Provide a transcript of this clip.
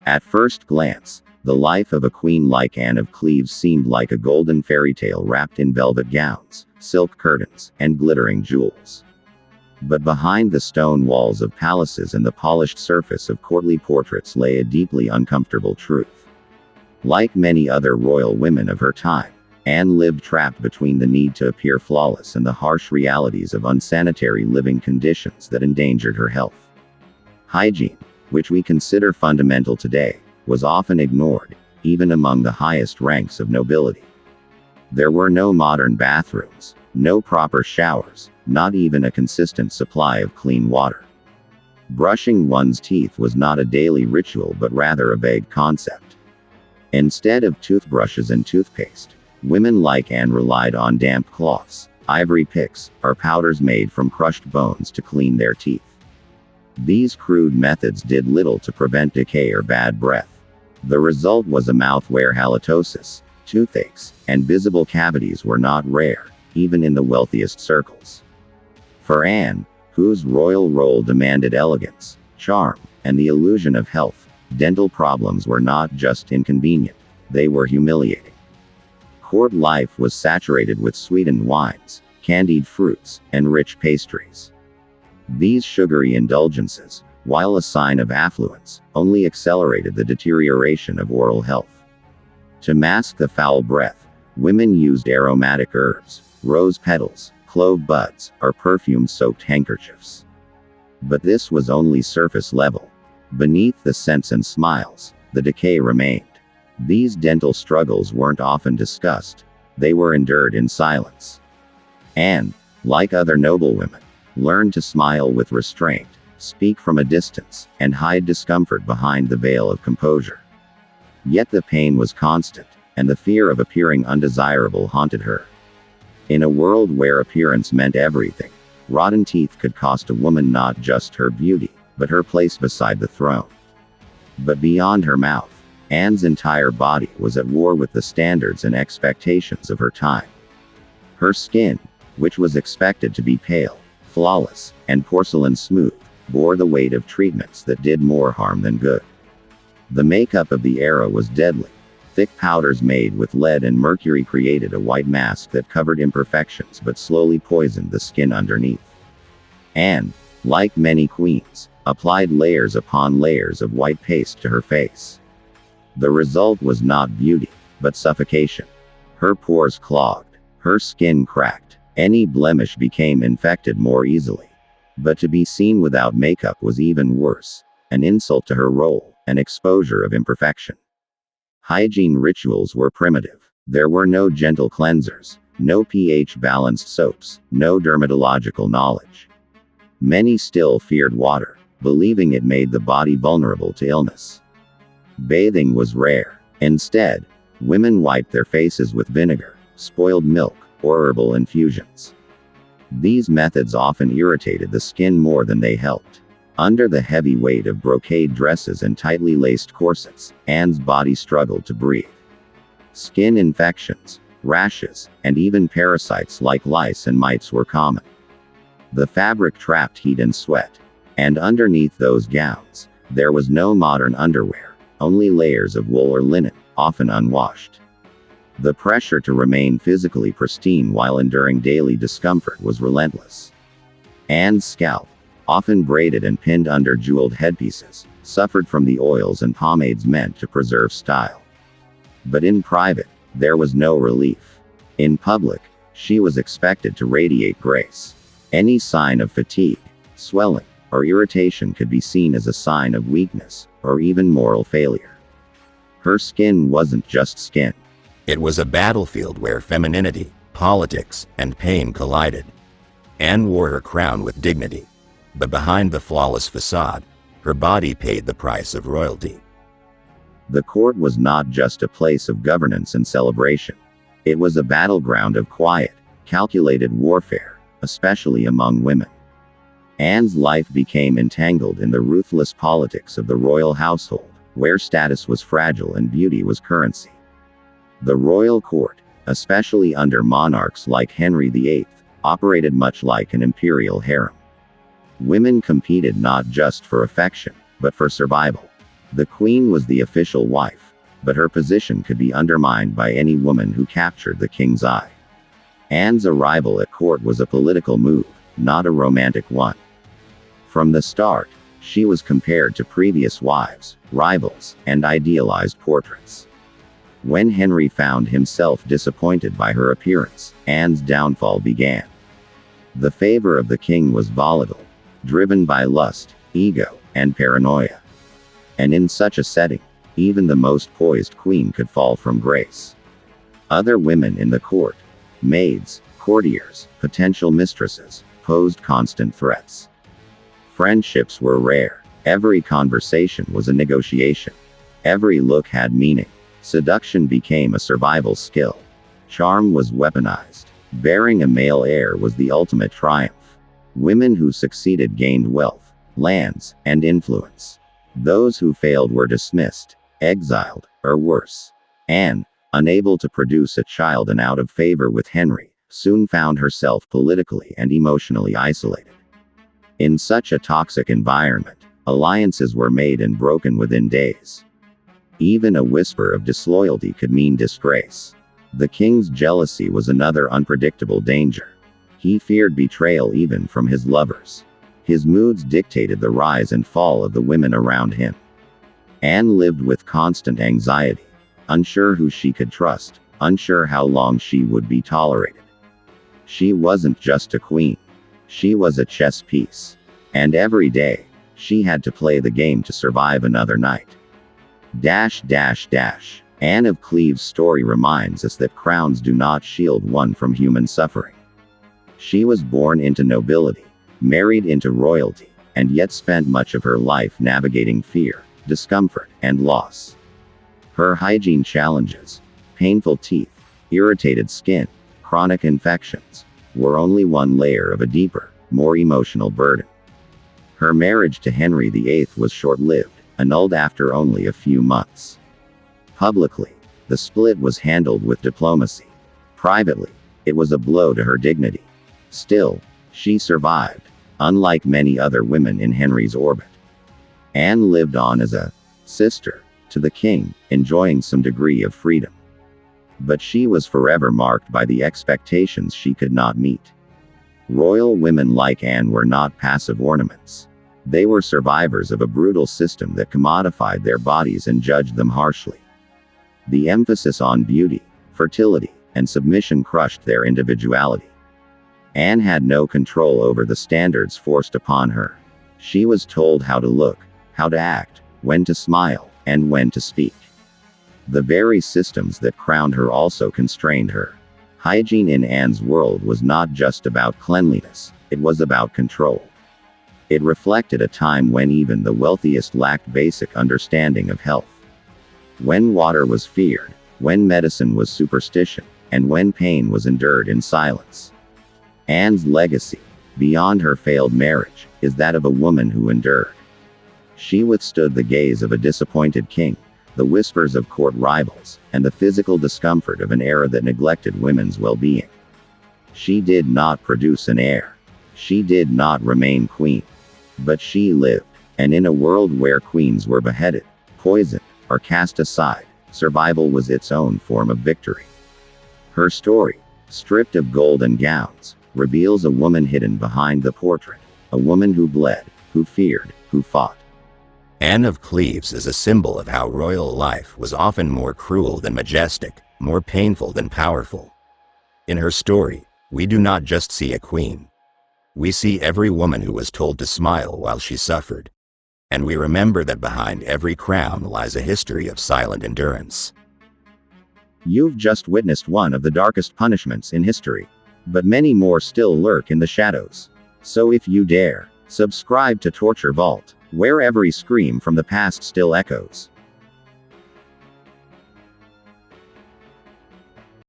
At first glance, the life of a queen like Anne of Cleves seemed like a golden fairy tale wrapped in velvet gowns, silk curtains, and glittering jewels. But behind the stone walls of palaces and the polished surface of courtly portraits lay a deeply uncomfortable truth. Like many other royal women of her time, Anne lived trapped between the need to appear flawless and the harsh realities of unsanitary living conditions that endangered her health. Hygiene, which we consider fundamental today, was often ignored, even among the highest ranks of nobility. There were no modern bathrooms, no proper showers, not even a consistent supply of clean water. Brushing one's teeth was not a daily ritual but rather a vague concept. Instead of toothbrushes and toothpaste, women like Anne relied on damp cloths, ivory picks, or powders made from crushed bones to clean their teeth. These crude methods did little to prevent decay or bad breath. The result was a mouth where halitosis, toothaches, and visible cavities were not rare, even in the wealthiest circles. For Anne, whose royal role demanded elegance, charm, and the illusion of health, dental problems were not just inconvenient, they were humiliating. Court life was saturated with sweetened wines, candied fruits, and rich pastries. These sugary indulgences, while a sign of affluence, only accelerated the deterioration of oral health. To mask the foul breath, women used aromatic herbs, rose petals, clove buds, or perfume-soaked handkerchiefs. But this was only surface level. Beneath the scents and smiles, the decay remained. These dental struggles weren't often discussed. They were endured in silence. Anne, like other noblewomen, learned to smile with restraint, speak from a distance, and hide discomfort behind the veil of composure. Yet the pain was constant, and the fear of appearing undesirable haunted her. In a world where appearance meant everything, rotten teeth could cost a woman not just her beauty, but her place beside the throne. But beyond her mouth, Anne's entire body was at war with the standards and expectations of her time. Her skin, which was expected to be pale, flawless, and porcelain smooth, bore the weight of treatments that did more harm than good. The makeup of the era was deadly. Thick powders made with lead and mercury created a white mask that covered imperfections but slowly poisoned the skin underneath. Anne, like many queens, applied layers upon layers of white paste to her face. The result was not beauty, but suffocation. Her pores clogged, her skin cracked, any blemish became infected more easily. But to be seen without makeup was even worse, an insult to her role, an exposure of imperfection. Hygiene rituals were primitive. There were no gentle cleansers, no pH-balanced soaps, no dermatological knowledge. Many still feared water, believing it made the body vulnerable to illness. Bathing was rare. Instead, women wiped their faces with vinegar, spoiled milk, or herbal infusions. These methods often irritated the skin more than they helped. Under the heavy weight of brocade dresses and tightly laced corsets, Anne's body struggled to breathe. Skin infections, rashes, and even parasites like lice and mites were common. The fabric trapped heat and sweat. And underneath those gowns, there was no modern underwear, only layers of wool or linen, often unwashed. The pressure to remain physically pristine while enduring daily discomfort was relentless. Anne's scalp, often braided and pinned under jeweled headpieces, suffered from the oils and pomades meant to preserve style. But in private, there was no relief. In public, she was expected to radiate grace. Any sign of fatigue, swelling, or irritation could be seen as a sign of weakness, or even moral failure. Her skin wasn't just skin. It was a battlefield where femininity, politics, and pain collided. Anne wore her crown with dignity. But behind the flawless facade, her body paid the price of royalty. The court was not just a place of governance and celebration. It was a battleground of quiet, calculated warfare, especially among women. Anne's life became entangled in the ruthless politics of the royal household, where status was fragile and beauty was currency. The royal court, especially under monarchs like Henry VIII, operated much like an imperial harem. Women competed not just for affection, but for survival. The queen was the official wife, but her position could be undermined by any woman who captured the king's eye. Anne's arrival at court was a political move, not a romantic one. From the start, she was compared to previous wives, rivals, and idealized portraits. When Henry found himself disappointed by her appearance, Anne's downfall began. The favor of the king was volatile, driven by lust, ego, and paranoia. And in such a setting, even the most poised queen could fall from grace. Other women in the court, maids, courtiers, potential mistresses, posed constant threats. Friendships were rare. Every conversation was a negotiation. Every look had meaning. Seduction became a survival skill. Charm was weaponized. Bearing a male heir was the ultimate triumph. Women who succeeded gained wealth, lands, and influence. Those who failed were dismissed, exiled, or worse. Anne, unable to produce a child and out of favor with Henry, soon found herself politically and emotionally isolated. In such a toxic environment, alliances were made and broken within days. Even a whisper of disloyalty could mean disgrace. The king's jealousy was another unpredictable danger. He feared betrayal even from his lovers. His moods dictated the rise and fall of the women around him. Anne lived with constant anxiety, unsure who she could trust, unsure how long she would be tolerated. She wasn't just a queen. She was a chess piece. And every day, she had to play the game to survive another night. Anne of Cleves' story reminds us that crowns do not shield one from human suffering. She was born into nobility, married into royalty, and yet spent much of her life navigating fear, discomfort, and loss. Her hygiene challenges, painful teeth, irritated skin, chronic infections, were only one layer of a deeper, more emotional burden. Her marriage to Henry VIII was short-lived, annulled after only a few months. Publicly, the split was handled with diplomacy. Privately, it was a blow to her dignity. Still, she survived, unlike many other women in Henry's orbit. Anne lived on as a sister to the king, enjoying some degree of freedom. But she was forever marked by the expectations she could not meet. Royal women like Anne were not passive ornaments. They were survivors of a brutal system that commodified their bodies and judged them harshly. The emphasis on beauty, fertility, and submission crushed their individuality. Anne had no control over the standards forced upon her. She was told how to look, how to act, when to smile, and when to speak. The very systems that crowned her also constrained her. Hygiene in Anne's world was not just about cleanliness, it was about control. It reflected a time when even the wealthiest lacked basic understanding of health. When water was feared, when medicine was superstition, and when pain was endured in silence. Anne's legacy, beyond her failed marriage, is that of a woman who endured. She withstood the gaze of a disappointed king, the whispers of court rivals, and the physical discomfort of an era that neglected women's well-being. She did not produce an heir. She did not remain queen. But she lived, and in a world where queens were beheaded, poisoned, or cast aside, survival was its own form of victory. Her story, stripped of gold and gowns, reveals a woman hidden behind the portrait, a woman who bled, who feared, who fought. Anne of Cleves is a symbol of how royal life was often more cruel than majestic, more painful than powerful. In her story, we do not just see a queen. We see every woman who was told to smile while she suffered. And we remember that behind every crown lies a history of silent endurance. You've just witnessed one of the darkest punishments in history. But many more still lurk in the shadows. So if you dare, subscribe to Torture Vault, where every scream from the past still echoes.